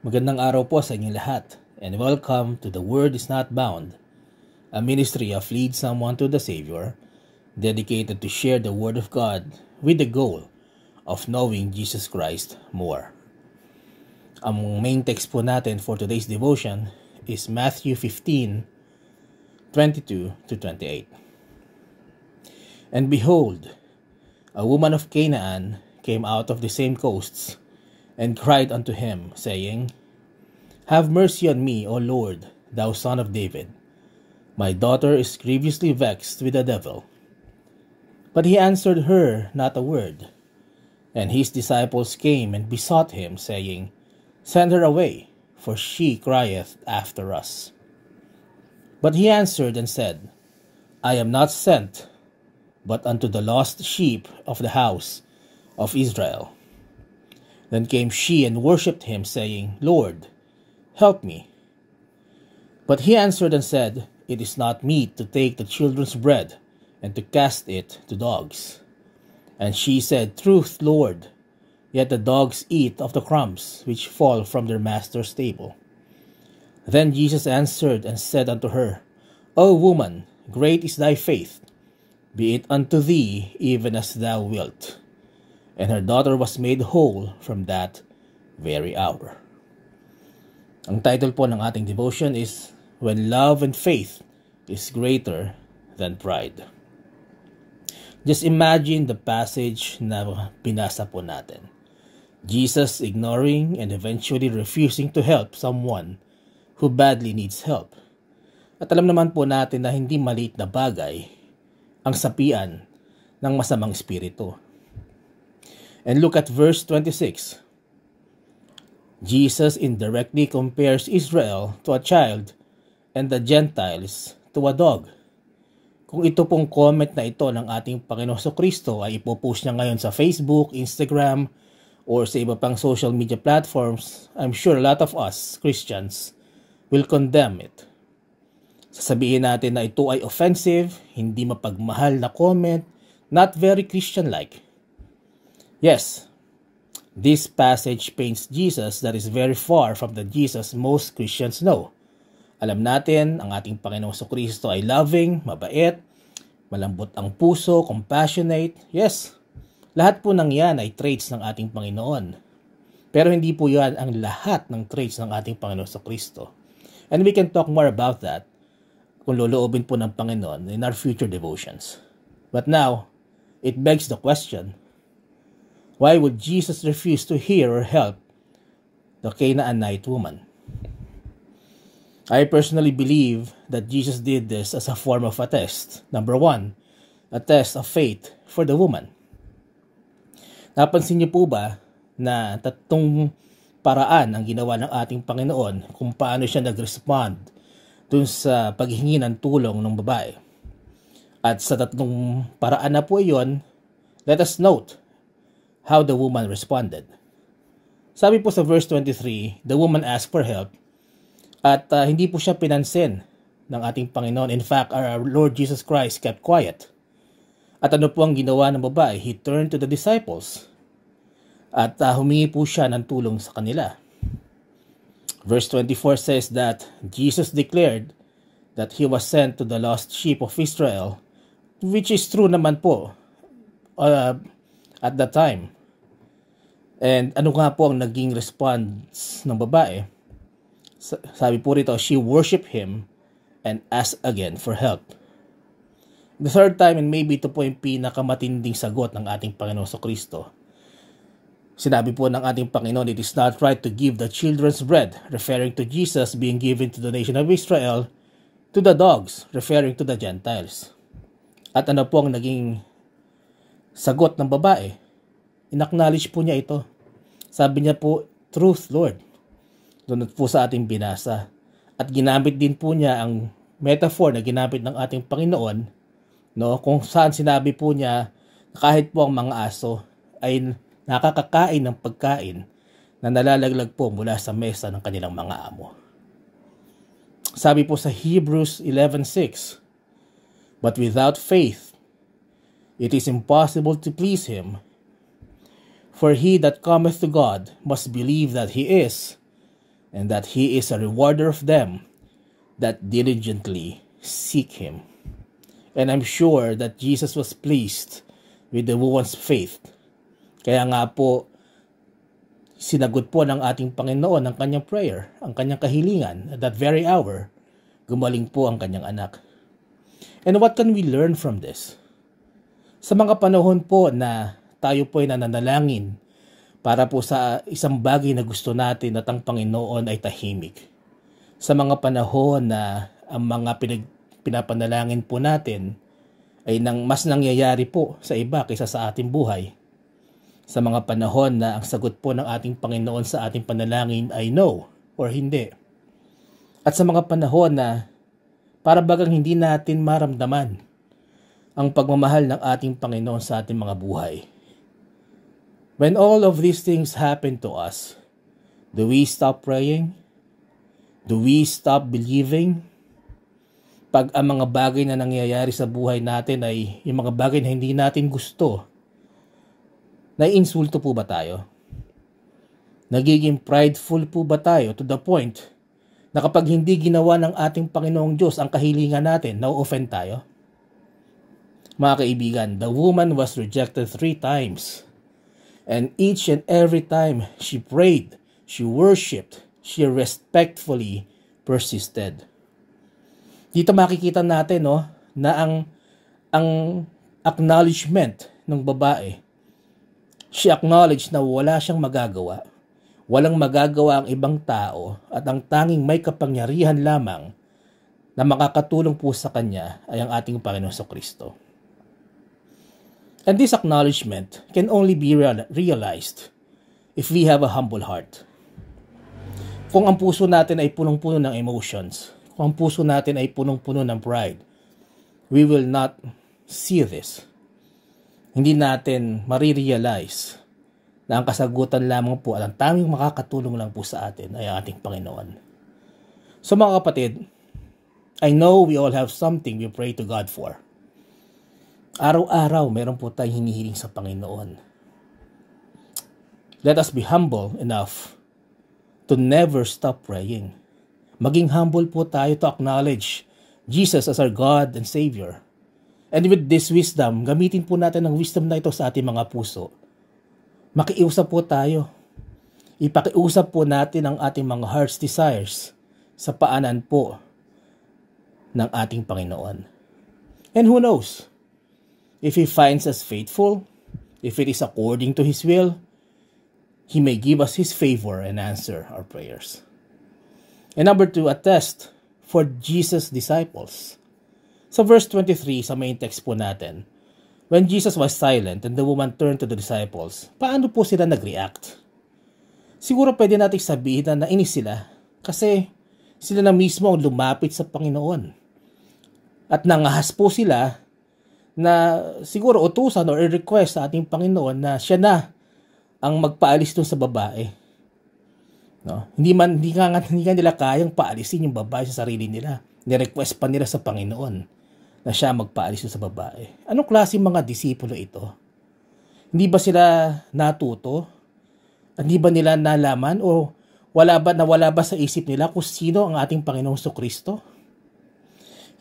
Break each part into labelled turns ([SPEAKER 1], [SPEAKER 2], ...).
[SPEAKER 1] Magandang araw po sa inyong lahat, and welcome to The Word is Not Bound, a ministry of Lead Someone to the Savior, dedicated to share the Word of God with the goal of knowing Jesus Christ more. Ang main text po natin for today's devotion is Matthew 15:22-28. And behold, a woman of Canaan came out of the same coasts, and cried unto him, saying, Have mercy on me, O Lord, thou son of David. My daughter is grievously vexed with the devil. But he answered her not a word. And his disciples came and besought him, saying, Send her away, for she crieth after us. But he answered and said, I am not sent, but unto the lost sheep of the house of Israel. Then came she and worshipped him, saying, Lord, help me. But he answered and said, It is not meet to take the children's bread, and to cast it to dogs. And she said, Truth, Lord, yet the dogs eat of the crumbs which fall from their master's table. Then Jesus answered and said unto her, O woman, great is thy faith, be it unto thee even as thou wilt. And her daughter was made whole from that very hour. Ang title po ng ating devotion is When Love and Faith is Greater Than Pride. Just imagine the passage na binasa po natin. Jesus ignoring and eventually refusing to help someone who badly needs help. At alam naman po natin na hindi maliit na bagay ang sapian ng masamang espiritu. And look at verse 26. Jesus indirectly compares Israel to a child and the Gentiles to a dog. Kung ito pong comment na ito ng ating Panginoong Jesucristo ay ipopost niya ngayon sa Facebook, Instagram, or sa iba pang social media platforms, I'm sure a lot of us, Christians, will condemn it. Sasabihin natin na ito ay offensive, hindi mapagmahal na comment, not very Christian-like. Yes, this passage paints Jesus that is very far from the Jesus most Christians know. Alam natin, ang ating Panginoong Jesucristo ay loving, mabait, malambot ang puso, compassionate. Yes, lahat po ng yan ay traits ng ating Panginoon. Pero hindi po yan ang lahat ng traits ng ating Panginoong Jesucristo. And we can talk more about that kung loloobin po ng Panginoon in our future devotions. But now, it begs the question, why would Jesus refuse to hear or help the Canaanite woman? I personally believe that Jesus did this as a form of a test. Number one, a test of faith for the woman. Napansin niyo po ba na tatlong paraan ang ginawa ng ating Panginoon kung paano siya nag-respond dun sa paghingi ng tulong ng babae? At sa tatlong paraan na po iyon, let us note how the woman responded. Sabi po sa verse 23, the woman asked for help at hindi po siya pinansin ng ating Panginoon. In fact, our Lord Jesus Christ kept quiet. At ano po ang ginawa ng babae? He turned to the disciples at humingi po siya ng tulong sa kanila. Verse 24 says that Jesus declared that He was sent to the lost sheep of Israel, which is true naman po at that time. And ano nga po ang naging response ng babae? Sabi po rito, she worshiped Him and asked again for help. The third time, and maybe ito po yung pinakamatinding sagot ng ating Panginoong Kristo. Sinabi po ng ating Panginoon, it is not right to give the children's bread, referring to Jesus being given to the nation of Israel, to the dogs, referring to the Gentiles. At ano po ang naging sagot ng babae? Inacknowledge po niya ito. Sabi niya po, truth, Lord. Doon po sa ating binasa. At ginamit din po niya ang metaphor na ginamit ng ating Panginoon, no, kung saan sinabi po niya kahit po ang mga aso ay nakakakain ng pagkain na nalalaglag po mula sa mesa ng kanilang mga amo. Sabi po sa Hebrews 11:6, but without faith, it is impossible to please Him. For he that cometh to God must believe that He is, and that He is a rewarder of them that diligently seek Him. And I'm sure that Jesus was pleased with the woman's faith. Kaya nga po, sinagot po ng ating Panginoon ang kanyang prayer, ang kanyang kahilingan. At that very hour, gumaling po ang kanyang anak. And what can we learn from this? Sa mga panahon po na tayo po ay nananalangin para po sa isang bagay na gusto natin at ang Panginoon ay tahimik. Sa mga panahon na ang mga pinapanalangin po natin ay mas nangyayari po sa iba kaysa sa ating buhay. Sa mga panahon na ang sagot po ng ating Panginoon sa ating panalangin ay no or hindi. At sa mga panahon na para bagang hindi natin maramdaman ang pagmamahal ng ating Panginoon sa ating mga buhay. When all of these things happen to us, do we stop praying? Do we stop believing? Pag ang mga bagay na nangyayari sa buhay natin ay yung mga bagay na hindi natin gusto, naiinsulto po ba tayo? Nagiging prideful po ba tayo to the point na kapag hindi ginawa ng ating Panginoong Diyos ang kahilingan natin, na-offend tayo? Mga kaibigan, the woman was rejected 3 times. And each and every time she prayed, she worshipped, she respectfully persisted. Dito makikita natin na ang acknowledgement ng babae, she acknowledged na wala siyang magagawa. Walang magagawa ang ibang tao at ang tanging may kapangyarihan lamang na makakatulong po sa kanya ay ang ating Panginoong Kristo. And this acknowledgement can only be realized if we have a humble heart. Kung ang puso natin ay punong-puno ng emotions, kung ang puso natin ay punong-puno ng pride, we will not see this. Hindi natin marirealize na ang kasagutan lamang po at ang tanging makakatulong lang po sa atin ay ating Panginoon. So mga kapatid, I know we all have something we pray to God for. Araw-araw meron po tayong hinihiling sa Panginoon. Let us be humble enough to never stop praying. Maging humble po tayo to acknowledge Jesus as our God and Savior. And with this wisdom, gamitin po natin ang wisdom na ito sa ating mga puso. Makiusap po tayo. Ipakiusap po natin ang ating mga heart's desires sa paanan po ng ating Panginoon. And who knows? If He finds us faithful, if it is according to His will, He may give us His favor and answer our prayers. And number 2, a test for Jesus' disciples. Sa verse 23 sa main text po natin, when Jesus was silent and the woman turned to the disciples, paano po sila nag-react? Siguro pwede natin sabihin na nainis sila kasi sila na mismo ang lumapit sa Panginoon. At nangahas po sila na siguro utusan or request sa ating Panginoon na siya na ang magpaalis dun sa babae. No? Hindi nga nila kayang paalisin yung babae sa sarili nila. Ni-request pa nila sa Panginoon na siya magpaalis sa babae. Anong klase mga disipulo ito? Hindi ba sila natuto? Hindi ba nila nalaman o wala ba sa isip nila kung sino ang ating Panginoong Kristo?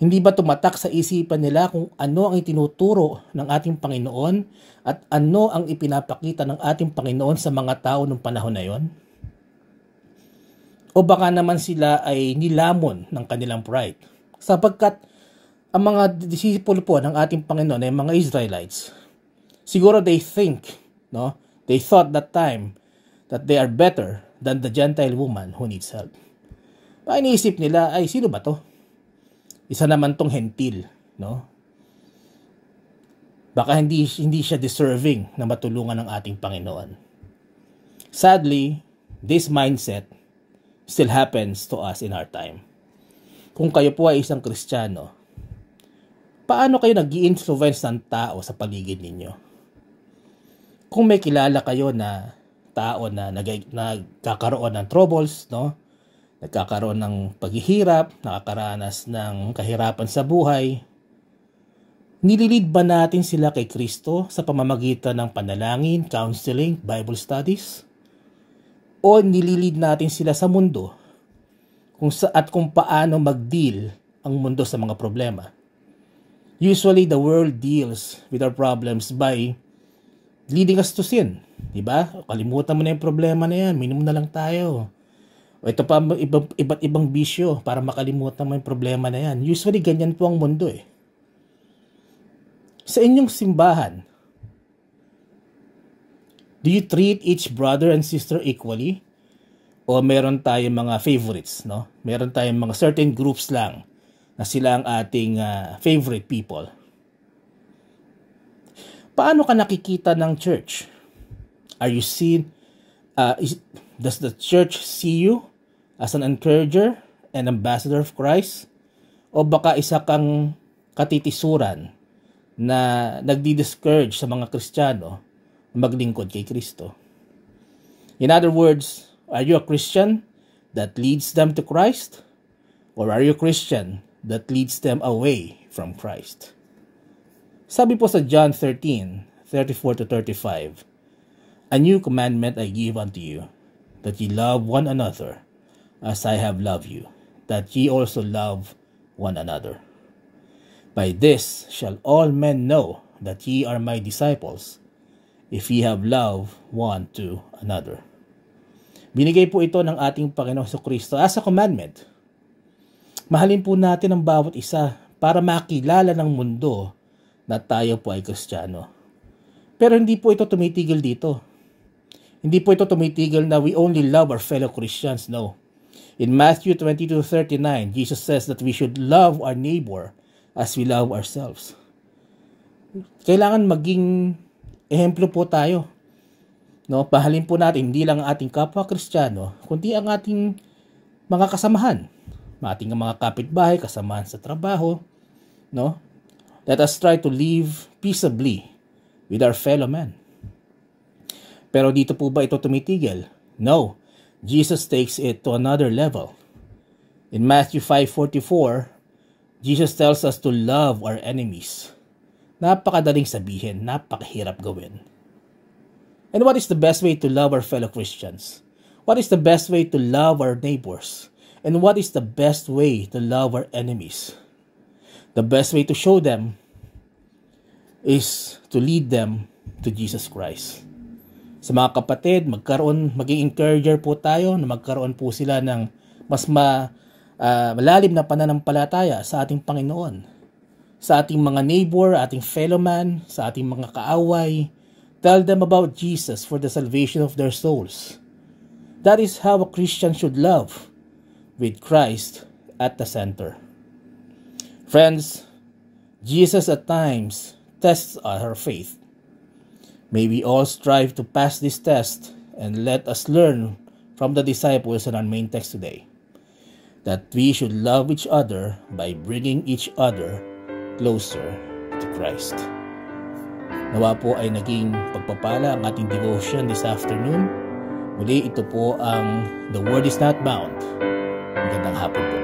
[SPEAKER 1] Hindi ba tumatak sa isipan nila kung ano ang itinuturo ng ating Panginoon at ano ang ipinapakita ng ating Panginoon sa mga tao ng panahon na yon? O baka naman sila ay nilamon ng kanilang pride sapagkat ang mga disipulo po ng ating Panginoon ay mga Israelites. Siguro they thought that time that they are better than the Gentile woman who needs help. Iniisip nila, ay sino ba to? Isa naman tong hentil, no? Baka hindi siya deserving na matulungan ng ating Panginoon. Sadly, this mindset still happens to us in our time. Kung kayo po ay isang Kristiyano, paano kayo nag-i-influence ng tao sa paligid ninyo? Kung may kilala kayo na tao na nagkakaroon ng troubles, no? Nagkakaroon ng paghihirap, nakakaranas ng kahirapan sa buhay, nililid ba natin sila kay Kristo sa pamamagitan ng panalangin, counseling, Bible studies? O nililid natin sila sa mundo kung paano mag-deal ang mundo sa mga problema? Usually, the world deals with our problems by leading us to sin. Diba? Kalimutan mo na yung problema na yan. Minum na lang tayo. O ito pa, iba't ibang bisyo para makalimutan mo yung problema na yan. Usually, ganyan po ang mundo eh. Sa inyong simbahan, do you treat each brother and sister equally? O meron tayong mga favorites, no? Meron tayong mga certain groups lang na sila ang ating favorite people. Paano ka nakikita ng church? Are you seen? Does the church see you as an encourager and ambassador of Christ? O baka isa kang katitisuran na nagdi-discourage sa mga Kristiyano maglingkod kay Kristo? In other words, are you a Christian that leads them to Christ? Or are you a Christian that leads them away from Christ? Sabi po sa John 13:34-35, "A new commandment I give unto you, that ye love one another as I have loved you, that ye also love one another. By this shall all men know that ye are my disciples, if ye have love one to another." Binigay po ito ng ating Panginoong Kristo as a commandment. Mahalin po natin ang bawat isa para makilala ng mundo na tayo po ay Kristiyano. Pero hindi po ito tumitigil dito. Hindi po ito tumitigil na we only love our fellow Christians. No. In Matthew 22:39, Jesus says that we should love our neighbor as we love ourselves. Kailangan maging ehemplo po tayo. No, pahalin po natin hindi lang ang ating kapwa Kristiyano, kundi ang ating mga kasamahan, ating mga kapitbahay, kasamahan sa trabaho, no? Let us try to live peaceably with our fellow men. Pero dito po ba ito tumitigil? No. Jesus takes it to another level. In Matthew 5:44, Jesus tells us to love our enemies. Napakadaling sabihin, napakahirap gawin. And what is the best way to love our fellow Christians? What is the best way to love our neighbors? And what is the best way to love our enemies? The best way to show them is to lead them to Jesus Christ. Sa mga kapatid, maging encourager po tayo na magkaroon po sila ng mas malalim na pananampalataya sa ating Panginoon. Sa ating mga neighbor, ating fellow man, sa ating mga kaaway. Tell them about Jesus for the salvation of their souls. That is how a Christian should love, with Christ at the center. Friends, Jesus at times tests our faith. May we all strive to pass this test and let us learn from the disciples in our main text today that we should love each other by bringing each other closer to Christ. Nawa po ay naging pagpapala ang ating devotion this afternoon. Muli, ito po ang The Word is Not Bound. Magandang hapon po.